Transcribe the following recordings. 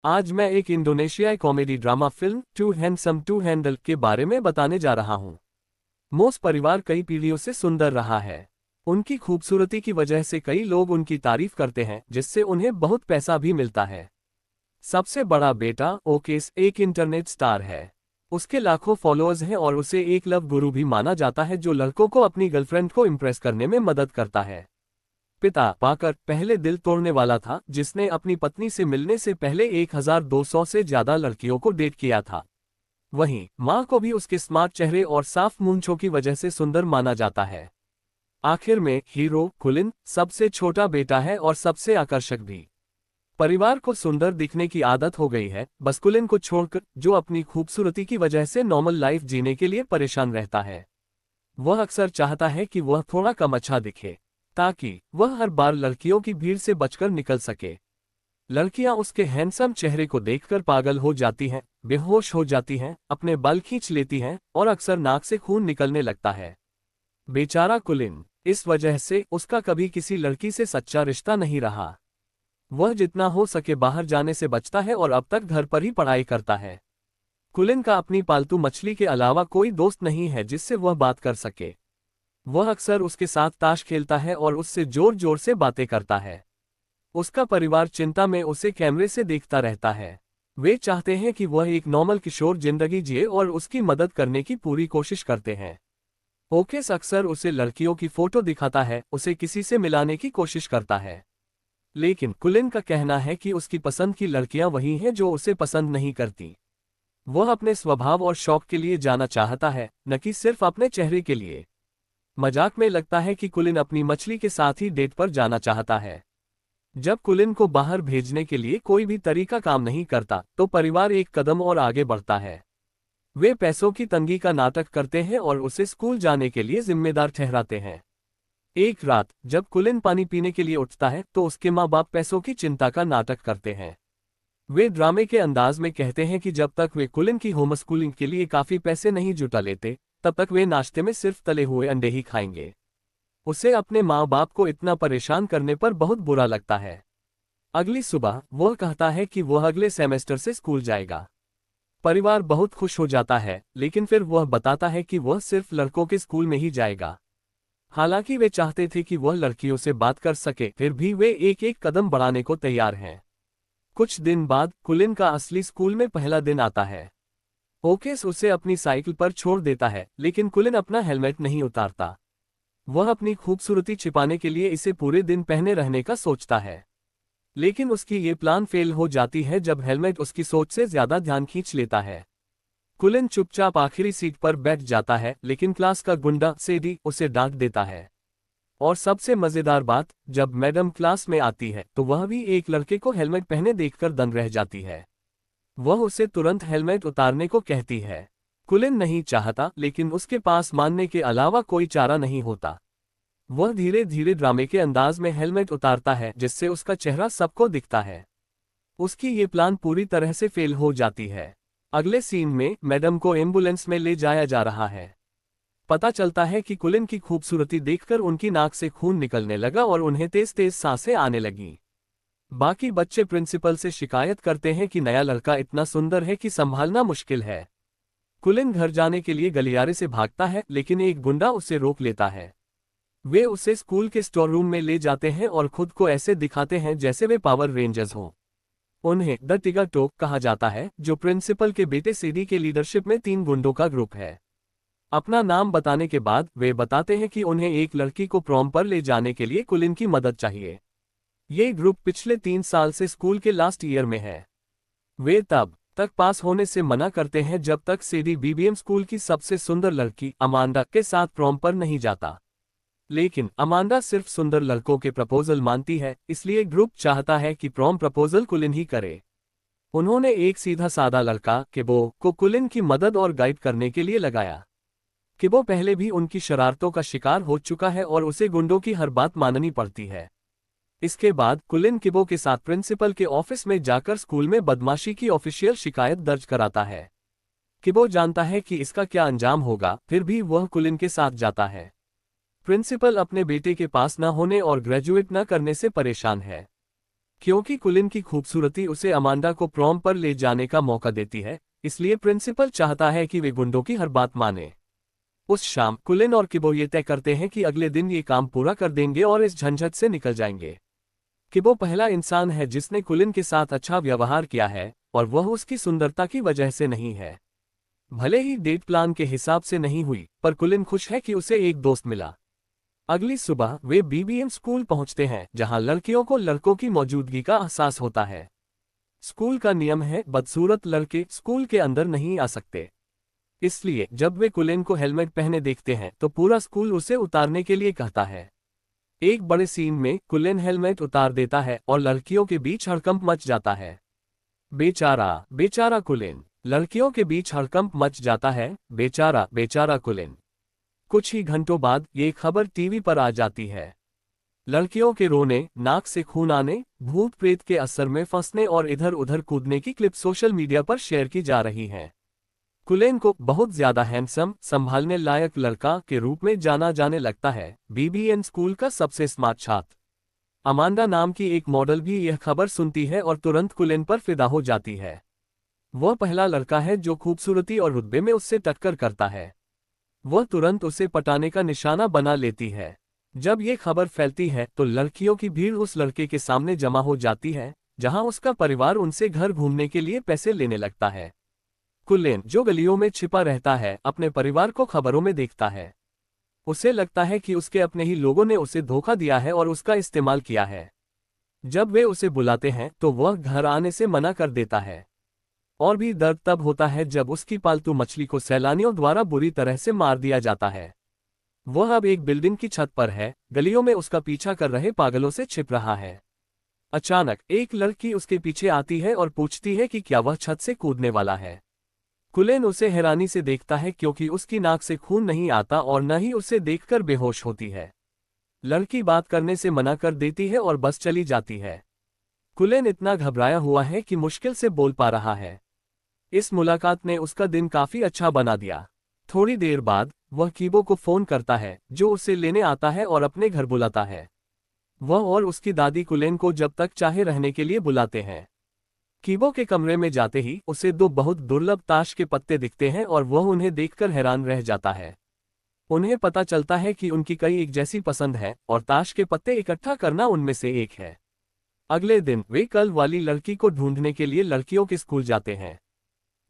आज मैं एक इंडोनेशियाई comedy drama film too handsome to handle के बारे में बताने जा रहा हूँ। मोस परिवार कई पीढ़ियों से सुंदर रहा है। उनकी खूबसूरती की वजह से कई लोग उनकी तारीफ करते हैं, जिससे उन्हें बहुत पैसा भी मिलता है। सबसे बड़ा बेटा ओकेस एक इंटरनेट स्टार है। उसके लाखों फॉलोअर्स हैं और उसे एक लव गुरु भी माना जाता है, जो लड़कों को अपनी गर्लफ्रेंड को इम्प्रेस करने में मदद करता है। पिता पाकर पहले दिल तोड़ने वाला था, जिसने अपनी पत्नी से मिलने से पहले 1200 से ज्यादा लड़कियों को डेट किया था। वहीं मां को भी उसके स्मार्ट चेहरे और साफ मूंछों की वजह से सुंदर माना जाता है। आखिर में हीरो कुलिन सबसे छोटा बेटा है और सबसे आकर्षक भी। परिवार को सुंदर दिखने की आदत हो गई है, बस कुलिन को छोड़कर, जो अपनी खूबसूरती की वजह से नॉर्मल लाइफ जीने के लिए परेशान रहता है। वह अक्सर चाहता है कि वह थोड़ा कम अच्छा दिखे, ताकि वह हर बार लड़कियों की भीड़ से बचकर निकल सके। लड़कियां उसके हैंडसम चेहरे को देखकर पागल हो जाती हैं, बेहोश हो जाती हैं, अपने बाल खींच लेती हैं और अक्सर नाक से खून निकलने लगता है। बेचारा कुलिन, इस वजह से उसका कभी किसी लड़की से सच्चा रिश्ता नहीं रहा। वह जितना हो सके बाहर जाने से बचता है और अब तक घर पर ही पढ़ाई करता है। कुलिन का अपनी पालतू मछली के अलावा कोई दोस्त नहीं है जिससे वह बात कर सके। वह अक्सर उसके साथ ताश खेलता है और उससे जोर जोर से बातें करता है। उसका परिवार चिंता में उसे कैमरे से देखता रहता है। वे चाहते हैं कि वह एक नॉर्मल किशोर जिंदगी जिए और उसकी मदद करने की पूरी कोशिश करते हैं। ओकेस अक्सर उसे लड़कियों की फोटो दिखाता है, उसे किसी से मिलाने की कोशिश करता है। लेकिन कुलिन का कहना है कि उसकी पसंद की लड़कियां वही हैं जो उसे पसंद नहीं करती। वह अपने स्वभाव और शौक के लिए जाना चाहता है, न कि सिर्फ अपने चेहरे के लिए। मजाक में लगता है कि कुलिन अपनी मछली के साथ ही डेट पर जाना चाहता है। जब कुलिन को बाहर भेजने के लिए कोई भी तरीका काम नहीं करता, तो परिवार एक कदम और आगे बढ़ता है। वे पैसों की तंगी का नाटक करते हैं और उसे स्कूल जाने के लिए जिम्मेदार ठहराते हैं। एक रात जब कुलिन पानी पीने के लिए उठता है, तो उसके माँ बाप पैसों की चिंता का नाटक करते हैं। वे ड्रामे के अंदाज में कहते हैं कि जब तक वे कुलिन की होम स्कूलिंग के लिए काफी पैसे नहीं जुटा लेते, तब तक वे नाश्ते में सिर्फ तले हुए अंडे ही खाएंगे। उसे अपने माँ बाप को इतना परेशान करने पर बहुत बुरा लगता है। अगली सुबह वह कहता है कि वह अगले सेमेस्टर से स्कूल जाएगा। परिवार बहुत खुश हो जाता है, लेकिन फिर वह बताता है कि वह सिर्फ लड़कों के स्कूल में ही जाएगा। हालांकि वे चाहते थे कि वह लड़कियों से बात कर सके, फिर भी वे एक एक कदम बढ़ाने को तैयार हैं। कुछ दिन बाद कुलिन का असली स्कूल में पहला दिन आता है। ओकेस उसे अपनी साइकिल पर छोड़ देता है, लेकिन कुलिन अपना हेलमेट नहीं उतारता। वह अपनी खूबसूरती छिपाने के लिए इसे पूरे दिन पहने रहने का सोचता है। लेकिन उसकी ये प्लान फेल हो जाती है जब हेलमेट उसकी सोच से ज्यादा ध्यान खींच लेता है। कुलिन चुपचाप आखिरी सीट पर बैठ जाता है, लेकिन क्लास का गुंडा सेडी उसे डांट देता है। और सबसे मजेदार बात, जब मैडम क्लास में आती है तो वह भी एक लड़के को हेलमेट पहने देखकर दंग रह जाती है। वह उसे तुरंत हेलमेट उतारने को कहती है। कुलिन नहीं चाहता, लेकिन उसके पास मानने के अलावा कोई चारा नहीं होता। वह धीरे धीरे ड्रामे के अंदाज में हेलमेट उतारता है, जिससे उसका चेहरा सबको दिखता है। उसकी ये प्लान पूरी तरह से फेल हो जाती है। अगले सीन में मैडम को एम्बुलेंस में ले जाया जा रहा है। पता चलता है कि कुलिन की खूबसूरती देखकर उनकी नाक से खून निकलने लगा और उन्हें तेज तेज सांसें आने लगीं। बाकी बच्चे प्रिंसिपल से शिकायत करते हैं कि नया लड़का इतना सुंदर है कि संभालना मुश्किल है। कुलिन घर जाने के लिए गलियारे से भागता है, लेकिन एक गुंडा उसे रोक लेता है। वे उसे स्कूल के स्टोर रूम में ले जाते हैं और खुद को ऐसे दिखाते हैं जैसे वे पावर रेंजर्स हों। उन्हें द टिगर टोक कहा जाता है, जो प्रिंसिपल के बेटे सीडी के लीडरशिप में 3 गुंडों का ग्रुप है। अपना नाम बताने के बाद वे बताते हैं कि उन्हें एक लड़की को प्रॉम पर ले जाने के लिए कुलिन की मदद चाहिए। ये ग्रुप पिछले 3 साल से स्कूल के लास्ट ईयर में है। वे तब तक पास होने से मना करते हैं जब तक सीडी बीबीएम स्कूल की सबसे सुंदर लड़की अमांडा के साथ प्रॉम पर नहीं जाता। लेकिन अमांडा सिर्फ सुंदर लड़कों के प्रपोजल मानती है, इसलिए ग्रुप चाहता है कि प्रॉम प्रपोजल कुलिन ही करे। उन्होंने एक सीधा सादा लड़का किबो को कुलिन की मदद और गाइड करने के लिए लगाया। किबो पहले भी उनकी शरारतों का शिकार हो चुका है और उसे गुंडों की हर बात माननी पड़ती है। इसके बाद कुलिन किबो के साथ प्रिंसिपल के ऑफिस में जाकर स्कूल में बदमाशी की ऑफिशियल शिकायत दर्ज कराता है। किबो जानता है कि इसका क्या अंजाम होगा, फिर भी वह कुलिन के साथ जाता है। प्रिंसिपल अपने बेटे के पास न होने और ग्रेजुएट न करने से परेशान है। क्योंकि कुलिन की खूबसूरती उसे अमांडा को प्रॉम पर ले जाने का मौका देती है, इसलिए प्रिंसिपल चाहता है कि वे गुंडों की हर बात माने। उस शाम कुलिन और किबो ये तय करते हैं कि अगले दिन ये काम पूरा कर देंगे और इस झंझट से निकल जाएंगे। किबो पहला इंसान है जिसने कुलिन के साथ अच्छा व्यवहार किया है, और वह उसकी सुंदरता की वजह से नहीं है। भले ही डेट प्लान के हिसाब से नहीं हुई, पर कुलिन खुश है कि उसे एक दोस्त मिला। अगली सुबह वे बीबीएम स्कूल पहुंचते हैं, जहां लड़कियों को लड़कों की मौजूदगी का एहसास होता है। स्कूल का नियम है, बदसूरत लड़के स्कूल के अंदर नहीं आ सकते। इसलिए जब वे कुलिन को हेलमेट पहने देखते हैं तो पूरा स्कूल उसे उतारने के लिए कहता है। एक बड़े सीन में कुलिन हेलमेट उतार देता है और लड़कियों के बीच हड़कंप मच जाता है। बेचारा बेचारा कुलिन। लड़कियों के बीच हड़कंप मच जाता है, बेचारा बेचारा कुलिन। कुछ ही घंटों बाद ये खबर टीवी पर आ जाती है। लड़कियों के रोने, नाक से खून आने, भूत प्रेत के असर में फंसने और इधर उधर कूदने की क्लिप सोशल मीडिया पर शेयर की जा रही हैं। कुलिन को बहुत ज्यादा हैंडसम, संभालने लायक लड़का के रूप में जाना जाने लगता है। बीबीएन स्कूल का सबसे स्मार्ट छात्र अमांडा नाम की एक मॉडल भी यह खबर सुनती है और तुरंत कुलिन पर फिदा हो जाती है। वह पहला लड़का है जो खूबसूरती और रुतबे में उससे टक्कर करता है। वह तुरंत उसे पटाने का निशाना बना लेती है। जब ये खबर फैलती है तो लड़कियों की भीड़ उस लड़के के सामने जमा हो जाती है, जहां उसका परिवार उनसे घर घूमने के लिए पैसे लेने लगता है। कुलिन, जो गलियों में छिपा रहता है, अपने परिवार को खबरों में देखता है। उसे लगता है कि उसके अपने ही लोगों ने उसे धोखा दिया है और उसका इस्तेमाल किया है। जब वे उसे बुलाते हैं तो वह घर आने से मना कर देता है। और भी दर्द तब होता है जब उसकी पालतू मछली को सैलानियों द्वारा बुरी तरह से मार दिया जाता है। वह अब एक बिल्डिंग की छत पर है, गलियों में उसका पीछा कर रहे पागलों से छिप रहा है। अचानक एक लड़की उसके पीछे आती है और पूछती है कि क्या वह छत से कूदने वाला है। कुलिन उसे हैरानी से देखता है क्योंकि उसकी नाक से खून नहीं आता और न ही उसे देखकर बेहोश होती है। लड़की बात करने से मना कर देती है और बस चली जाती है। कुलिन इतना घबराया हुआ है कि मुश्किल से बोल पा रहा है। इस मुलाकात ने उसका दिन काफी अच्छा बना दिया। थोड़ी देर बाद वह कीबो को फोन करता है, जो उसे लेने आता है और अपने घर बुलाता है। वह और उसकी दादी कुलिन को जब तक चाहे रहने के लिए बुलाते हैं। कीबो के कमरे में जाते ही उसे दो बहुत दुर्लभ ताश के पत्ते दिखते हैं और वह उन्हें देखकर हैरान रह जाता है। उन्हें पता चलता है कि उनकी कई एक जैसी पसंद है और ताश के पत्ते इकट्ठा करना उनमें से एक है। अगले दिन वे कल वाली लड़की को ढूंढने के लिए लड़कियों के स्कूल जाते हैं।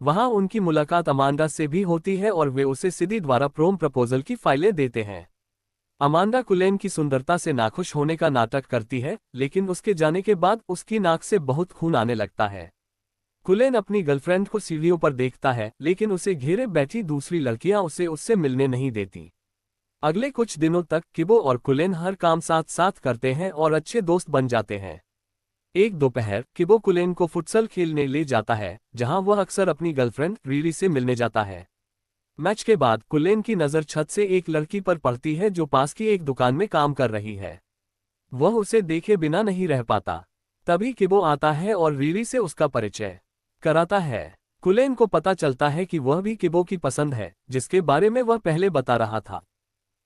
वहां उनकी मुलाकात अमांडा से भी होती है और वे उसे सिदी द्वारा प्रोम प्रपोजल की फाइलें देते हैं। अमांडा कुलिन की सुंदरता से नाखुश होने का नाटक करती है, लेकिन उसके जाने के बाद उसकी नाक से बहुत खून आने लगता है। कुलिन अपनी गर्लफ्रेंड को सीढ़ियों पर देखता है, लेकिन उसे घेरे बैठी दूसरी लड़कियां उसे उससे मिलने नहीं देती। अगले कुछ दिनों तक किबो और कुलिन हर काम साथ साथ करते हैं और अच्छे दोस्त बन जाते हैं। एक दोपहर किबो कुलिन को फुटसल खेलने ले जाता है, जहां वह अक्सर अपनी गर्लफ्रेंड रीरी से मिलने जाता है। मैच के बाद कुलिन की नज़र छत से एक लड़की पर पड़ती है जो पास की एक दुकान में काम कर रही है। वह उसे देखे बिना नहीं रह पाता। तभी किबो आता है और रीरी से उसका परिचय कराता है। कुलिन को पता चलता है कि वह भी किबो की पसंद है, जिसके बारे में वह पहले बता रहा था।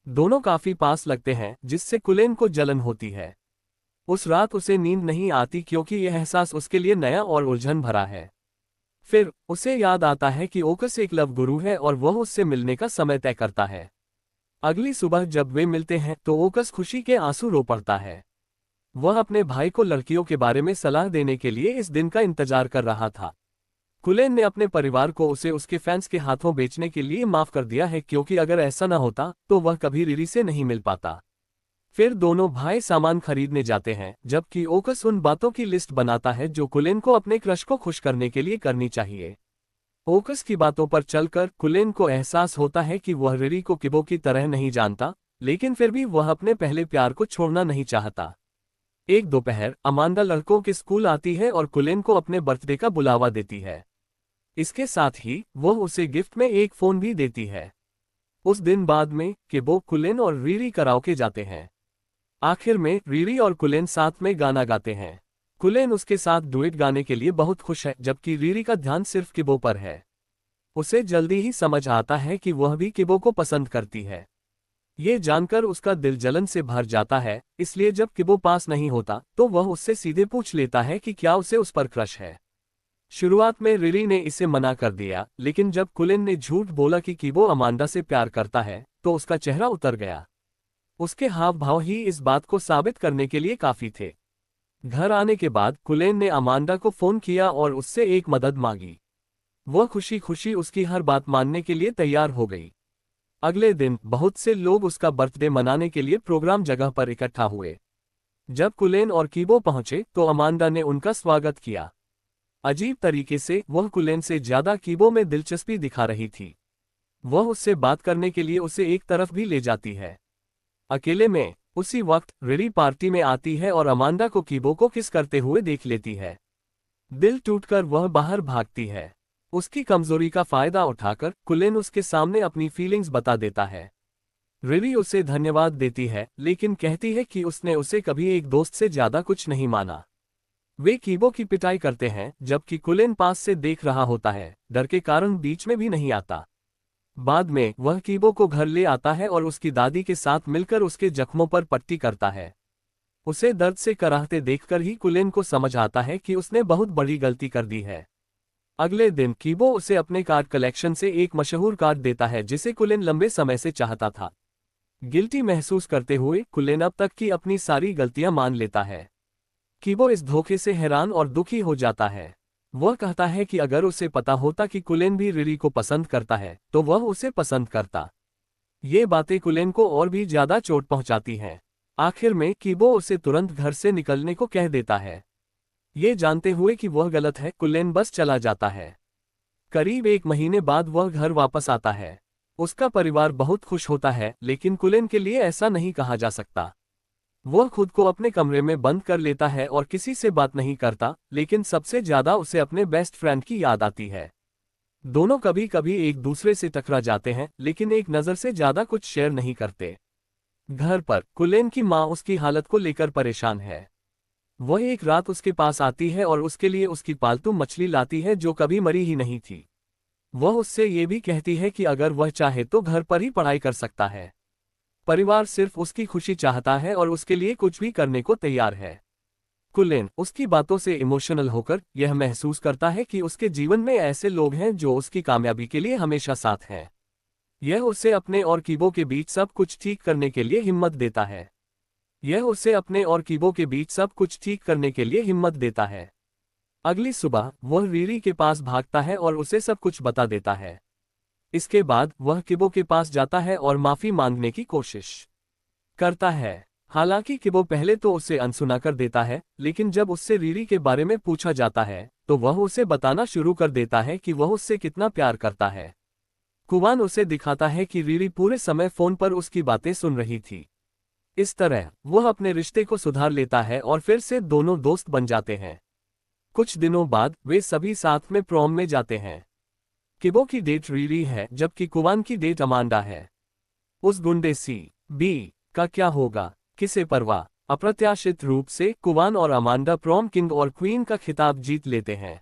दोनों काफी पास लगते हैं, जिससे कुलिन को जलन होती है। उस रात उसे नींद नहीं आती क्योंकि यह एहसास उसके लिए नया और उलझन भरा है। फिर उसे याद आता है कि ओकस एक लव गुरु है और वह उससे मिलने का समय तय करता है। अगली सुबह जब वे मिलते हैं तो ओकस खुशी के आंसू रो पड़ता है। वह अपने भाई को लड़कियों के बारे में सलाह देने के लिए इस दिन का इंतजार कर रहा था। कुलिन ने अपने परिवार को उसे उसके फैंस के हाथों बेचने के लिए माफ कर दिया है, क्योंकि अगर ऐसा न होता तो वह कभी रीरी से नहीं मिल पाता। फिर दोनों भाई सामान खरीदने जाते हैं, जबकि ओकस उन बातों की लिस्ट बनाता है जो कुलिन को अपने क्रश को खुश करने के लिए करनी चाहिए। ओकस की बातों पर चलकर कुलिन को एहसास होता है कि वह रीरी को किबो की तरह नहीं जानता, लेकिन फिर भी वह अपने पहले प्यार को छोड़ना नहीं चाहता। एक दोपहर अमांडा लड़कों के स्कूल आती है और कुलिन को अपने बर्थडे का बुलावा देती है। इसके साथ ही वह उसे गिफ्ट में एक फोन भी देती है। उस दिन बाद में किबो, कुलिन और रीरी कराओके जाते हैं। आखिर में रीरी और कुलिन साथ में गाना गाते हैं। कुलिन उसके साथ डुएट गाने के लिए बहुत खुश है, जबकि रीरी का ध्यान सिर्फ किबो पर है। उसे जल्दी ही समझ आता है कि वह भी किबो को पसंद करती है। ये जानकर उसका दिल जलन से भर जाता है, इसलिए जब किबो पास नहीं होता तो वह उससे सीधे पूछ लेता है कि क्या उसे उस पर क्रश है। शुरुआत में रिरी ने इसे मना कर दिया, लेकिन जब कुलिन ने झूठ बोला कि किबो अमांडा से प्यार करता है तो उसका चेहरा उतर गया। उसके हाव भाव ही इस बात को साबित करने के लिए काफी थे। घर आने के बाद कुलेन ने अमांडा को फोन किया और उससे एक मदद मांगी। वह खुशी खुशी उसकी हर बात मानने के लिए तैयार हो गई। अगले दिन बहुत से लोग उसका बर्थडे मनाने के लिए प्रोग्राम जगह पर इकट्ठा हुए। जब कुलेन और कीबो पहुंचे तो अमांडा ने उनका स्वागत किया। अजीब तरीके से वह कुलेन से ज्यादा कीबो में दिलचस्पी दिखा रही थी। वह उससे बात करने के लिए उसे एक तरफ भी ले जाती है। अकेले में उसी वक्त रिरी पार्टी में आती है और अमांडा को कीबो को किस करते हुए देख लेती है। दिल टूटकर वह बाहर भागती है। उसकी कमजोरी का फायदा उठाकर कुलेन उसके सामने अपनी फीलिंग्स बता देता है। रिरी उसे धन्यवाद देती है, लेकिन कहती है कि उसने उसे कभी एक दोस्त से ज्यादा कुछ नहीं माना। वे कीबो की पिटाई करते हैं, जबकि कुलेन पास से देख रहा होता है, डर के कारण बीच में भी नहीं आता। बाद में वह कीबो को घर ले आता है और उसकी दादी के साथ मिलकर उसके जख्मों पर पट्टी करता है। उसे दर्द से कराहते देखकर ही कुलेन को समझ आता है कि उसने बहुत बड़ी गलती कर दी है। अगले दिन कीबो उसे अपने कार्ड कलेक्शन से एक मशहूर कार्ड देता है जिसे कुलेन लंबे समय से चाहता था। गिल्टी महसूस करते हुए कुलेन अब तक की अपनी सारी गलतियां मान लेता है। कीबो इस धोखे से हैरान और दुखी हो जाता है। वह कहता है कि अगर उसे पता होता कि कुलेन भी रिरी को पसंद करता है तो वह उसे पसंद करता। ये बातें कुलेन को और भी ज्यादा चोट पहुंचाती हैं। आखिर में कीबो उसे तुरंत घर से निकलने को कह देता है। ये जानते हुए कि वह गलत है, कुलेन बस चला जाता है। करीब 1 महीने बाद वह घर वापस आता है। उसका परिवार बहुत खुश होता है, लेकिन कुलेन के लिए ऐसा नहीं कहा जा सकता। वह खुद को अपने कमरे में बंद कर लेता है और किसी से बात नहीं करता, लेकिन सबसे ज्यादा उसे अपने बेस्ट फ्रेंड की याद आती है। दोनों कभी कभी एक दूसरे से टकरा जाते हैं, लेकिन एक नज़र से ज्यादा कुछ शेयर नहीं करते। घर पर कुलेन की माँ उसकी हालत को लेकर परेशान है। वह एक रात उसके पास आती है और उसके लिए उसकी पालतू मछली लाती है जो कभी मरी ही नहीं थी। वह उससे ये भी कहती है कि अगर वह चाहे तो घर पर ही पढ़ाई कर सकता है। परिवार सिर्फ उसकी खुशी चाहता है और उसके लिए कुछ भी करने को तैयार है। कुलेन उसकी बातों से इमोशनल होकर यह महसूस करता है कि उसके जीवन में ऐसे लोग हैं जो उसकी कामयाबी के लिए हमेशा साथ हैं। यह उसे अपने और कीबो के बीच सब कुछ ठीक करने के लिए हिम्मत देता है। अगली सुबह वह रिरी के पास भागता है और उसे सब कुछ बता देता है। इसके बाद वह किबो के पास जाता है और माफी मांगने की कोशिश करता है। हालांकि किबो पहले तो उसे अनसुना कर देता है, लेकिन जब उससे रिरी के बारे में पूछा जाता है तो वह उसे बताना शुरू कर देता है कि वह उससे कितना प्यार करता है। कुवान उसे दिखाता है कि रिरी पूरे समय फोन पर उसकी बातें सुन रही थी। इस तरह वह अपने रिश्ते को सुधार लेता है और फिर से दोनों दोस्त बन जाते हैं। कुछ दिनों बाद वे सभी साथ में प्रॉम में जाते हैं। किबो की डेट रिरी है, जबकि कुवान की डेट अमांडा है। उस गुंडे सी.बी. का क्या होगा, किसे परवाह। अप्रत्याशित रूप से कुवान और अमांडा प्रॉम किंग और क्वीन का खिताब जीत लेते हैं।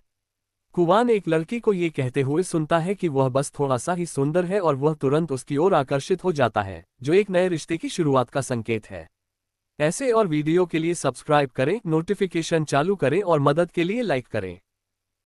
कुवान एक लड़की को ये कहते हुए सुनता है कि वह बस थोड़ा सा ही सुंदर है और वह तुरंत उसकी ओर आकर्षित हो जाता है, जो एक नए रिश्ते की शुरुआत का संकेत है। ऐसे और वीडियो के लिए सब्सक्राइब करें, नोटिफिकेशन चालू करें और मदद के लिए लाइक करें।